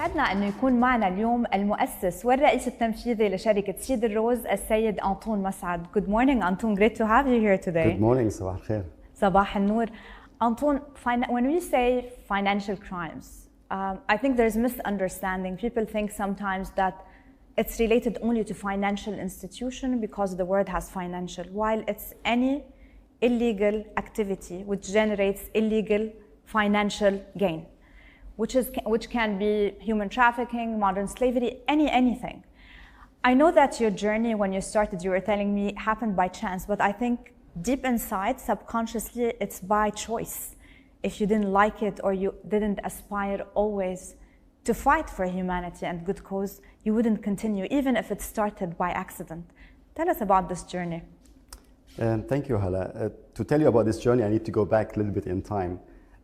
سعدنا أنه يكون معنا اليوم المؤسس والرئيس التنفيذي لشركة سيدر روز السيد أنطون مسعد. Good morning, Antoun. Great to have you here today. Good morning. صباح الخير. صباح النور. Antoun, when we say financial crimes, I think there's misunderstanding. People think sometimes that it's related only to financial institution because the word has financial, while it's any illegal activity which generates illegal financial gain, which can be human trafficking, modern slavery, anything. I know that your journey when you started, you were telling me, happened by chance, but I think deep inside, subconsciously, it's by choice. If you didn't like it or you didn't aspire always to fight for humanity and good cause, you wouldn't continue, even if it started by accident. Tell us about this journey. Thank you, Hala. To tell you about this journey, I need to go back a little bit in time.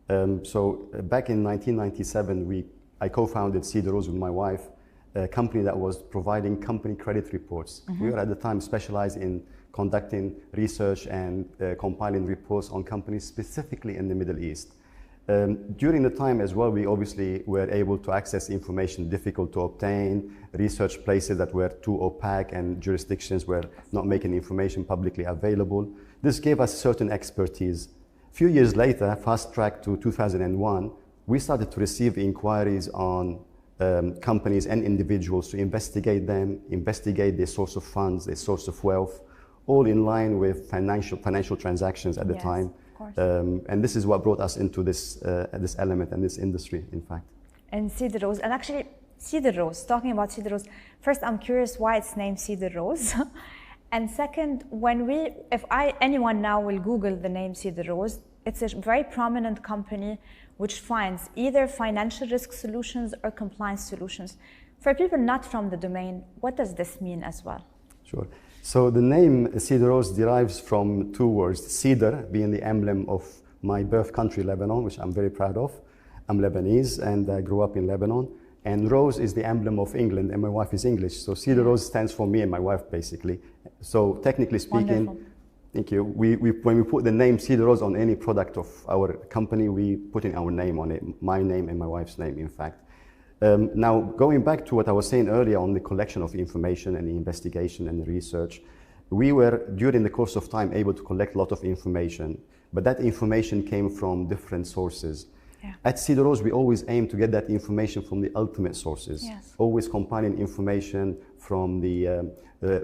Back in 1997, I co-founded Cedar Rose with my wife, a company that was providing company credit reports. Mm-hmm. We were at the time specialized in conducting research and compiling reports on companies specifically in the Middle East. During the time as well, we obviously were able to access information difficult to obtain, research places that were too opaque and jurisdictions were not making information publicly available. This gave us certain expertise. A few years later, fast track to 2001, we started to receive inquiries on companies and individuals to investigate them, investigate their source of funds, their source of wealth, all in line with financial transactions at the time. And this is what brought us into this element and this industry, in fact. And Cedar Rose, and actually Cedar Rose, talking about Cedar Rose, first I'm curious why it's named Cedar Rose. And second, anyone now will Google the name Cedar Rose, it's a very prominent company which finds either financial risk solutions or compliance solutions. For people not from the domain, what does this mean as well? Sure. So the name Cedar Rose derives from two words, cedar being the emblem of my birth country, Lebanon, which I'm very proud of. I'm Lebanese and I grew up in Lebanon. And Rose is the emblem of England and my wife is English. So Cedar Rose stands for me and my wife, basically. So technically speaking, wonderful. Thank you. When we put the name Cedar Rose on any product of our company, we put in our name on it, my name and my wife's name, in fact. Now, going back to what I was saying earlier on the collection of information and the investigation and the research, we were, during the course of time, able to collect a lot of information, but that information came from different sources. Yeah. At Cedar Rose, we always aim to get that information from the ultimate sources, yes. Always compiling information from the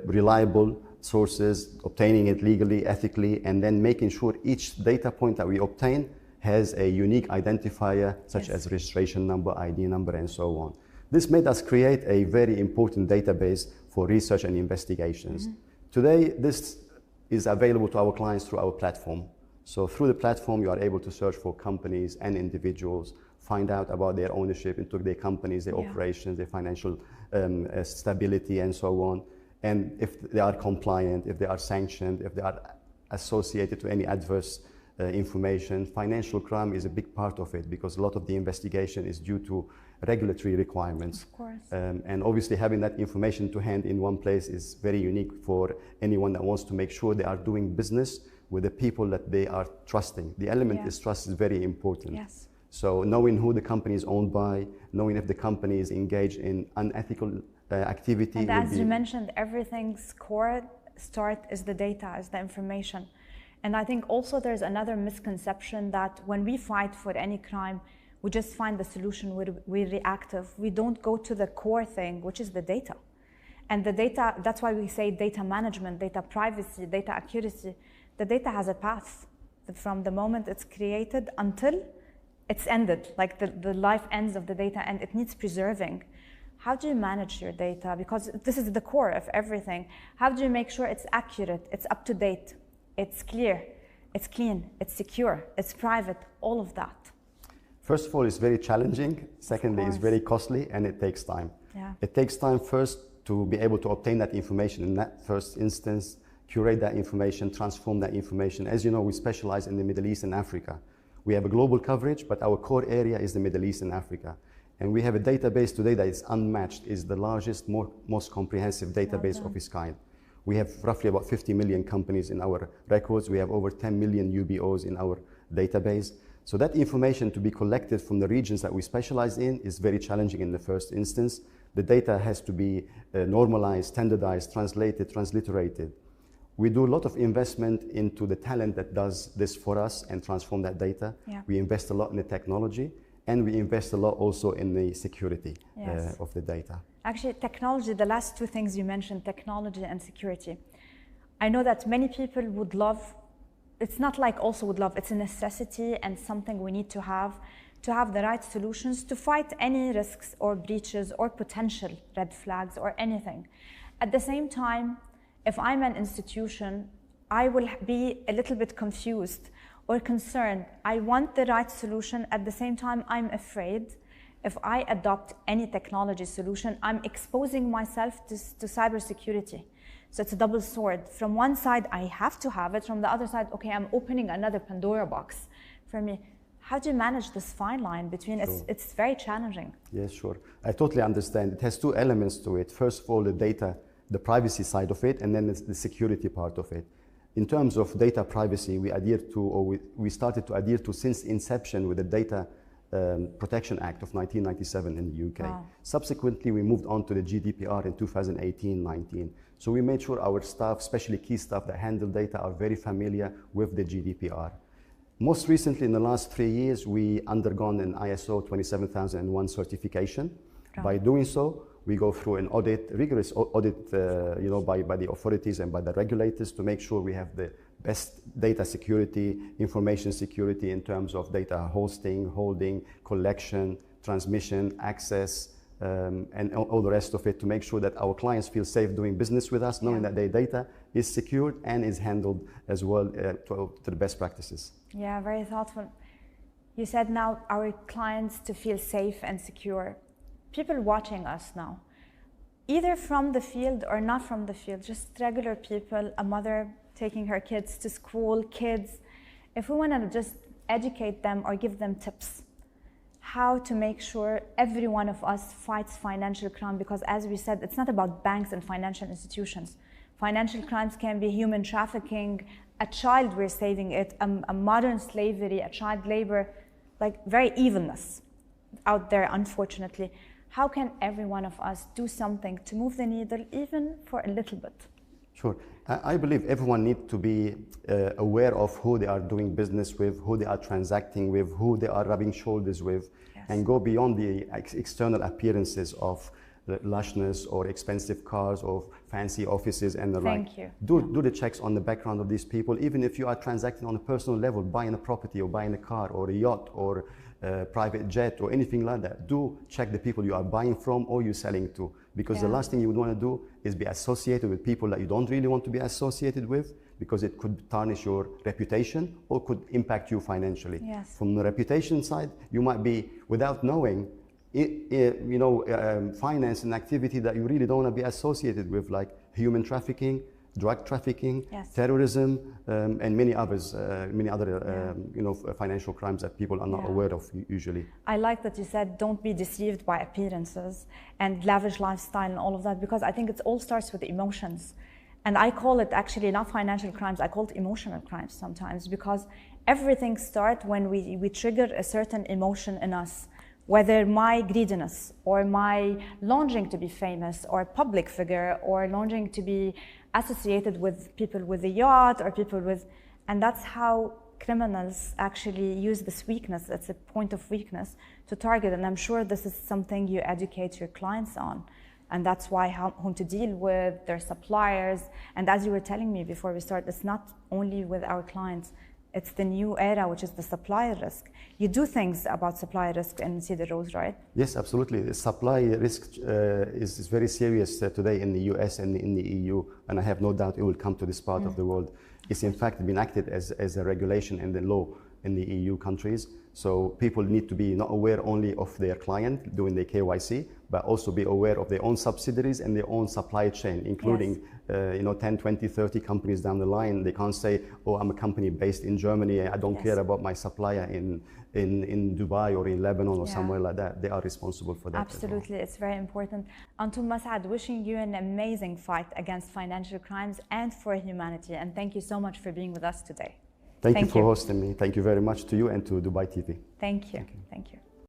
reliable sources, obtaining it legally, ethically, and then making sure each data point that we obtain has a unique identifier, such yes. as registration number, ID number, and so on. This made us create a very important database for research and investigations. Mm-hmm. Today, this is available to our clients through our platform. So through the platform, you are able to search for companies and individuals, find out about their ownership into their companies, their operations, their financial stability, and so on. And if they are compliant, if they are sanctioned, if they are associated to any adverse information. Financial crime is a big part of it because a lot of the investigation is due to regulatory requirements. Of course. And obviously having that information to hand in one place is very unique for anyone that wants to make sure they are doing business with the people that they are trusting. The element is trust is very important. Yes. So knowing who the company is owned by, knowing if the company is engaged in unethical activity. And as you mentioned, everything's core start is the data, is the information. And I think also there's another misconception that when we fight for any crime, we just find the solution, we're reactive. We don't go to the core thing, which is the data. And the data, that's why we say data management, data privacy, data accuracy. The data has a path from the moment it's created until it's ended, like the life ends of the data, and it needs preserving. How do you manage your data? Because this is the core of everything. How do you make sure it's accurate, it's up to date, it's clear, it's clean, it's secure, it's private, all of that? First of all, it's very challenging. Secondly, it's very costly and it takes time. Yeah. It takes time first to be able to obtain that information in that first instance, curate that information, transform that information. As you know, we specialize in the Middle East and Africa. We have a global coverage, but our core area is the Middle East and Africa. And we have a database today that is unmatched, is the largest, most comprehensive database of its kind. We have roughly about 50 million companies in our records. We have over 10 million UBOs in our database. So that information to be collected from the regions that we specialize in is very challenging in the first instance. The data has to be normalized, standardized, translated, transliterated. We do a lot of investment into the talent that does this for us and transform that data. Yeah. We invest a lot in the technology, and we invest a lot also in the security of the data. Actually, technology, the last two things you mentioned, technology and security. I know that many people would love, it's not like also would love, it's a necessity and something we need to have the right solutions to fight any risks or breaches or potential red flags or anything. At the same time, if I'm an institution, I will be a little bit confused or concerned. I want the right solution. At the same time, I'm afraid if I adopt any technology solution, I'm exposing myself to cybersecurity. So it's a double sword. From one side, I have to have it. From the other side, okay, I'm opening another Pandora box for me. How do you manage this fine line between, Sure. It's very challenging. Yes, sure. I totally understand. It has two elements to it. First of all, the data, the privacy side of it, and then the security part of it. In terms of data privacy, we adhere to, or we started to adhere to since inception with the Data Protection Act of 1997 in the UK. Wow. Subsequently, we moved on to the GDPR in 2018-19. So we made sure our staff, especially key staff that handle data, are very familiar with the GDPR. Most recently, in the last 3 years, we undergone an ISO 27001 certification. Right. By doing so, we go through an audit, rigorous audit, by the authorities and by the regulators to make sure we have the best data security, information security in terms of data hosting, holding, collection, transmission, access, and all the rest of it to make sure that our clients feel safe doing business with us, knowing that their data is secured and is handled as well to the best practices. Yeah, very thoughtful. You said now our clients to feel safe and secure. People watching us now, either from the field or not from the field, just regular people, a mother taking her kids to school, kids. If we want to just educate them or give them tips, how to make sure every one of us fights financial crime, because as we said, it's not about banks and financial institutions. Financial crimes can be human trafficking, a child we're saving it, a modern slavery, a child labor, like very evilness out there, unfortunately. How can every one of us do something to move the needle even for a little bit? Sure. I believe everyone needs to be aware of who they are doing business with, who they are transacting with, who they are rubbing shoulders with, and go beyond the external appearances of lushness or expensive cars or fancy offices and the like. Thank you. Do the checks on the background of these people, even if you are transacting on a personal level, buying a property or buying a car or a yacht or a private jet or anything like that. Do check the people you are buying from or you're selling to, because the last thing you would want to do is be associated with people that you don't really want to be associated with, because it could tarnish your reputation or could impact you financially. Yes. From the reputation side, you might be, without knowing, finance an activity that you really don't want to be associated with, like human trafficking, drug trafficking, terrorism, and many others, financial crimes that people are not aware of usually. I like that you said don't be deceived by appearances and lavish lifestyle and all of that, because I think it all starts with emotions. And I call it actually not financial crimes, I call it emotional crimes sometimes, because everything starts when we trigger a certain emotion in us. Whether my greediness or my longing to be famous or a public figure or longing to be associated with people with a yacht or people with, and that's how criminals actually use this weakness. It's a point of weakness to target, and I'm sure this is something you educate your clients on. And that's why whom to deal with, their suppliers. And as you were telling me before we start, it's not only with our clients, it's the new era, which is the supplier risk. You do things about supplier risk in Cedar Rose, right? Yes, absolutely. The supply risk is very serious today in the US and in the EU, and I have no doubt it will come to this part of the world. It's in fact been acted as a regulation in the law in the EU countries. So people need to be not aware only of their client doing their KYC, but also be aware of their own subsidiaries and their own supply chain, including 10, 20, 30 companies down the line. They can't say, oh, I'm a company based in Germany, I don't care about my supplier in Dubai or in Lebanon or somewhere like that. They are responsible for that. Absolutely, it's very important. Antoun Massaad, wishing you an amazing fight against financial crimes and for humanity. And thank you so much for being with us today. Thank you for hosting me. Thank you very much to you and to Dubai TV. Thank you. Thank you.